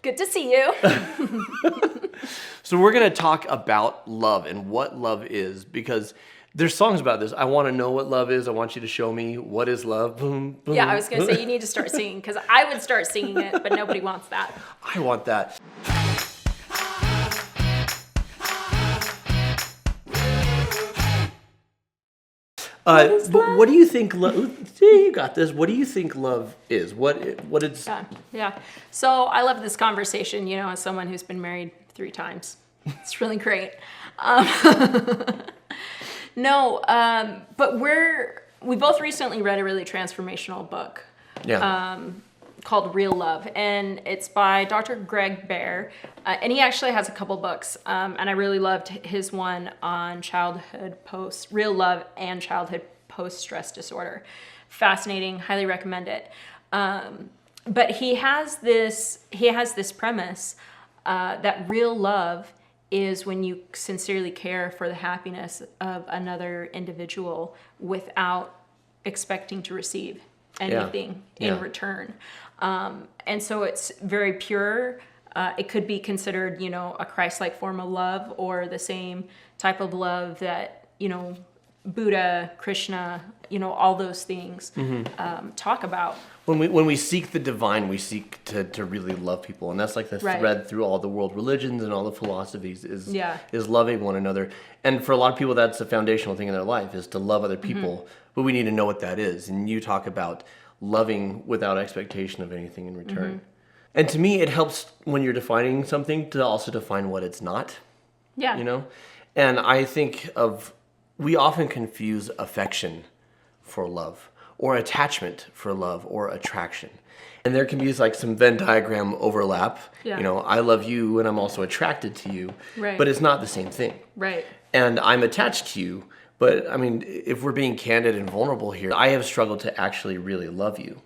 Good to see you. So we're going to talk about love and what love is, because there's songs about this. I want to know what love is. I want you to show me what is love. Boom, boom. Yeah, I was going to say you need to start singing, because I would start singing it, but nobody wants that. I want that. But what do you think you got this. What do you think love is? What it's... Yeah. So I love this conversation, as someone who's been married 3 times. It's really great. But we both recently read a really transformational book. Yeah. Called Real Love, and it's by Dr. Greg Bear, and he actually has a couple books, and I really loved his one on real love and childhood post-stress disorder. Fascinating, highly recommend it. But he has this premise that real love is when you sincerely care for the happiness of another individual without expecting to receive anything in return. And so it's very pure. It could be considered, a Christ-like form of love, or the same type of love that, Buddha, Krishna, all those things talk about. When we seek the divine, we seek to really love people. And that's like the thread through all the world religions and all the philosophies is loving one another. And for a lot of people, that's a foundational thing in their life, is to love other people. But we need to know what that is. And you talk about loving without expectation of anything in return. And to me, it helps when you're defining something to also define what it's not. Yeah. And I think we often confuse affection for love, or attachment for love, or attraction. And there can be like some Venn diagram overlap. Yeah. I love you and I'm also attracted to you. Right. But it's not the same thing. Right. And I'm attached to you. But I mean, if we're being candid and vulnerable here, I have struggled to actually really love you.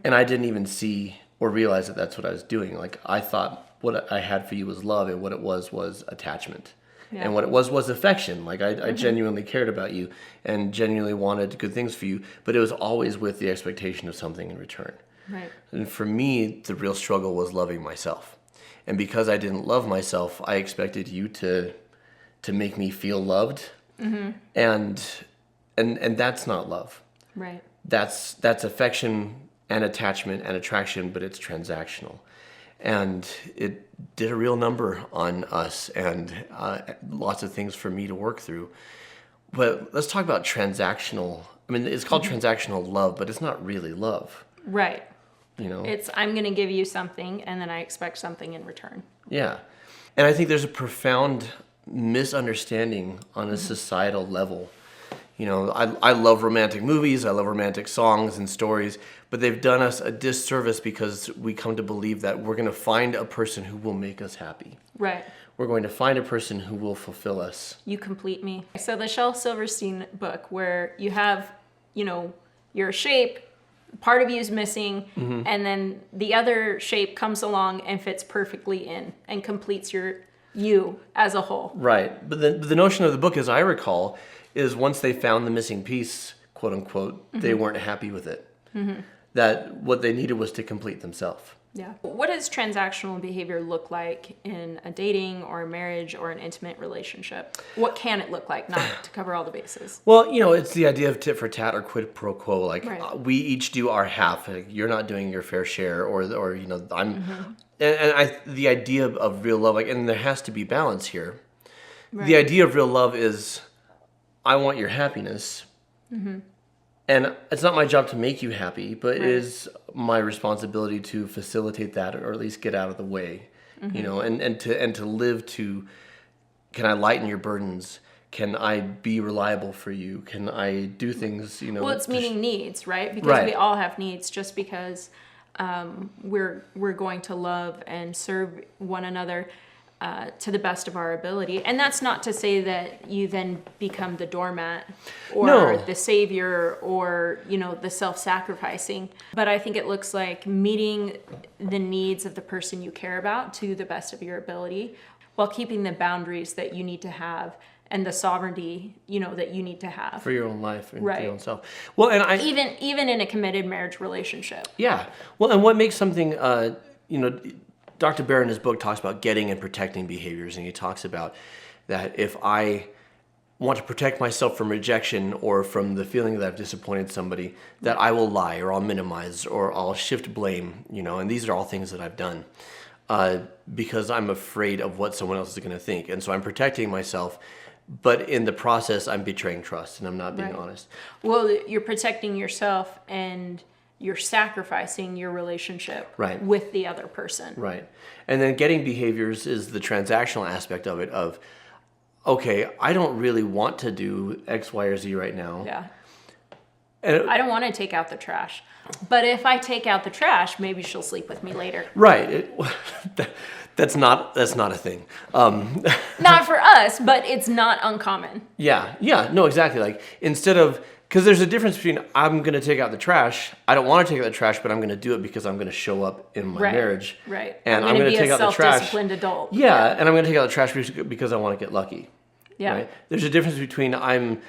And I didn't even see or realize that that's what I was doing. Like, I thought what I had for you was love, and what it was attachment. Yeah. And what it was affection. Like, I genuinely cared about you and genuinely wanted good things for you, but it was always with the expectation of something in return. Right. And for me, the real struggle was loving myself. And because I didn't love myself, I expected you to make me feel loved. And that's not love. Right. That's affection and attachment and attraction, but it's transactional. And it did a real number on us, and lots of things for me to work through. But let's talk about transactional. I mean, it's called transactional love, but it's not really love. Right. It's, I'm going to give you something, and then I expect something in return. Yeah. And I think there's a profound misunderstanding on a societal level. I love romantic movies, I love romantic songs and stories, but they've done us a disservice because we come to believe that we're going to find a person who will make us happy. Right. We're going to find a person who will fulfill us. You complete me. So the Shel Silverstein book, where you have, your shape, part of you is missing, and then the other shape comes along and fits perfectly in and completes you as a whole. Right. But the notion of the book, as I recall, is once they found the missing piece, quote unquote, they weren't happy with it. That what they needed was to complete themselves. Yeah. What does transactional behavior look like in a dating or a marriage or an intimate relationship? What can it look like, not to cover all the bases? Well, it's the idea of tit for tat or quid pro quo. Like, we each do our half. Like, you're not doing your fair share, or I'm... And the idea of real love, and there has to be balance here. Right. The idea of real love is, I want your happiness. And it's not my job to make you happy, but it is my responsibility to facilitate that, or at least get out of the way. And to live to, can I lighten your burdens? Can I be reliable for you? Can I do things, Well, it's meeting needs, right? Because we all have needs. Just because we're going to love and serve one another to the best of our ability. And that's not to say that you then become the doormat or the savior or, the self-sacrificing. But I think it looks like meeting the needs of the person you care about to the best of your ability, while keeping the boundaries that you need to have and the sovereignty, that you need to have for your own life and for your own self. Well, and even in a committed marriage relationship. Yeah. Well, and what makes something, Dr. Bear in his book talks about getting and protecting behaviors, and he talks about that if I want to protect myself from rejection or from the feeling that I've disappointed somebody, that I will lie or I'll minimize or I'll shift blame, and these are all things that I've done because I'm afraid of what someone else is going to think. And so I'm protecting myself, but in the process, I'm betraying trust and I'm not being honest. Well, you're protecting yourself and you're sacrificing your relationship with the other person. Right. And then getting behaviors is the transactional aspect of it of, okay, I don't really want to do X, Y, or Z right now. Yeah. And I don't want to take out the trash. But if I take out the trash, maybe she'll sleep with me later. Right. That's not a thing. Not for us, but it's not uncommon. Yeah. No, exactly. Like instead of, because there's a difference between I'm going to take out the trash. I don't want to take out the trash, but I'm going to do it because I'm going to show up in my marriage. Right. And I'm going to take out the trash. Self-disciplined adult. Yeah, and I'm going to take out the trash because I want to get lucky. Yeah. Right? There's a difference between I'm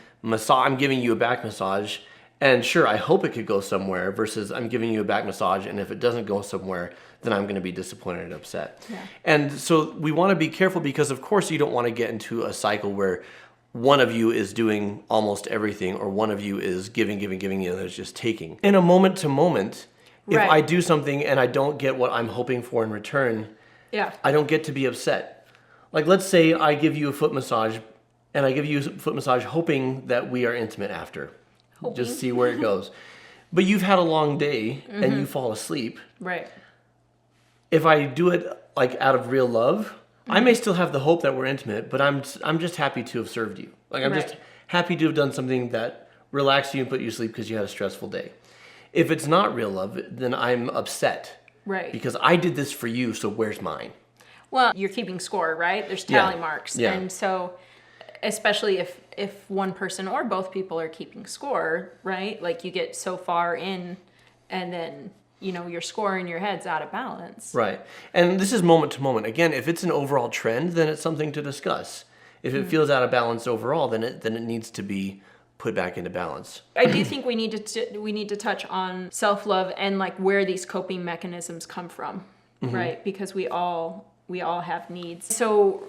giving you a back massage, and sure, I hope it could go somewhere, versus I'm giving you a back massage, and if it doesn't go somewhere, then I'm going to be disappointed and upset. Yeah. And so we want to be careful because, of course, you don't want to get into a cycle where one of you is doing almost everything, or one of you is giving, and the other is just taking. In a moment to moment, if I do something and I don't get what I'm hoping for in return, I don't get to be upset. Like, let's say I give you a foot massage, and I give you a foot massage hoping that we are intimate after. Just see where it goes. But you've had a long day and you fall asleep. Right. If I do it like out of real love, I may still have the hope that we're intimate, but I'm just happy to have served you. Like I'm just happy to have done something that relaxed you and put you to sleep because you had a stressful day. If it's not real love, then I'm upset. Right. Because I did this for you, so where's mine? Well, you're keeping score, right? There's tally marks. Yeah. And so especially if one person or both people are keeping score, right? Like you get so far in and then your score in your head's out of balance. Right. And this is moment to moment. Again, if it's an overall trend, then it's something to discuss. If it feels out of balance overall, then it needs to be put back into balance. I do think we need to touch on self-love and like where these coping mechanisms come from, right? Because we all have needs. So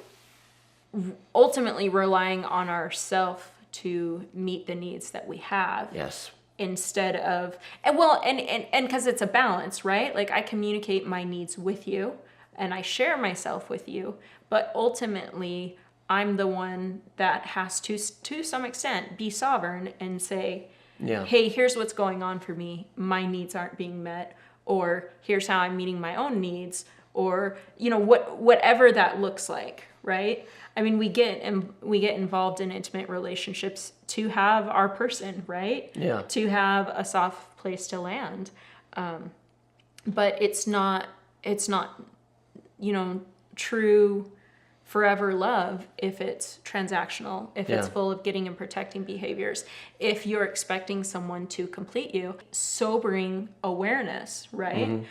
ultimately relying on ourself to meet the needs that we have. Yes. Instead of, and because it's a balance, right? Like I communicate my needs with you and I share myself with you, but ultimately I'm the one that has to some extent be sovereign and say, hey, here's what's going on for me. My needs aren't being met, or here's how I'm meeting my own needs, or whatever that looks like, right? I mean, we get involved in intimate relationships to have our person, right? Yeah. To have a soft place to land, but it's not true forever love if it's transactional, if it's full of getting and protecting behaviors, if you're expecting someone to complete you. Sobering awareness, right?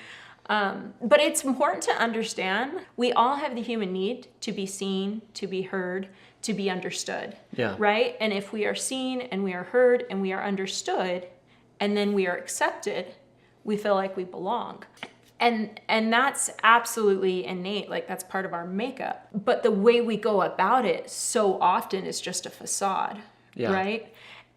But it's important to understand we all have the human need to be seen, to be heard, to be understood. Yeah. Right? And if we are seen and we are heard and we are understood and then we are accepted, we feel like we belong. And that's absolutely innate, like that's part of our makeup. But the way we go about it so often is just a facade, right?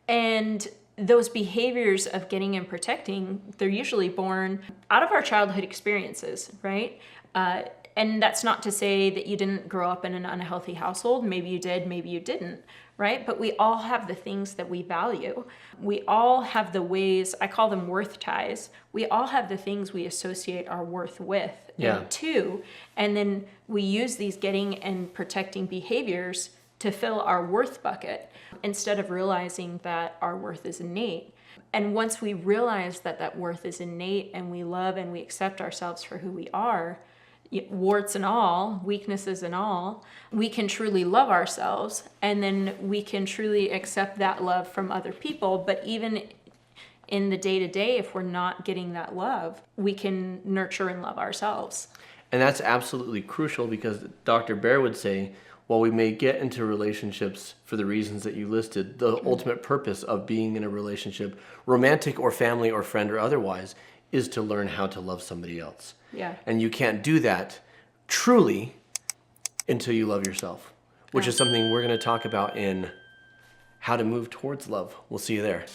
And those behaviors of getting and protecting, they're usually born out of our childhood experiences, right? And that's not to say that you didn't grow up in an unhealthy household. Maybe you did, maybe you didn't, right? But we all have the things that we value. We all have the ways, I call them worth ties. We all have the things we associate our worth with and to. And then we use these getting and protecting behaviors to fill our worth bucket instead of realizing that our worth is innate. And once we realize that that worth is innate and we love and we accept ourselves for who we are, warts and all, weaknesses and all, we can truly love ourselves, and then we can truly accept that love from other people. But even in the day-to-day, if we're not getting that love, we can nurture and love ourselves. And that's absolutely crucial because Dr. Bear would say, while we may get into relationships for the reasons that you listed, the ultimate purpose of being in a relationship, romantic or family or friend or otherwise, is to learn how to love somebody else. Yeah. And you can't do that truly until you love yourself, which is something we're going to talk about in How to Move Towards Love. We'll see you there.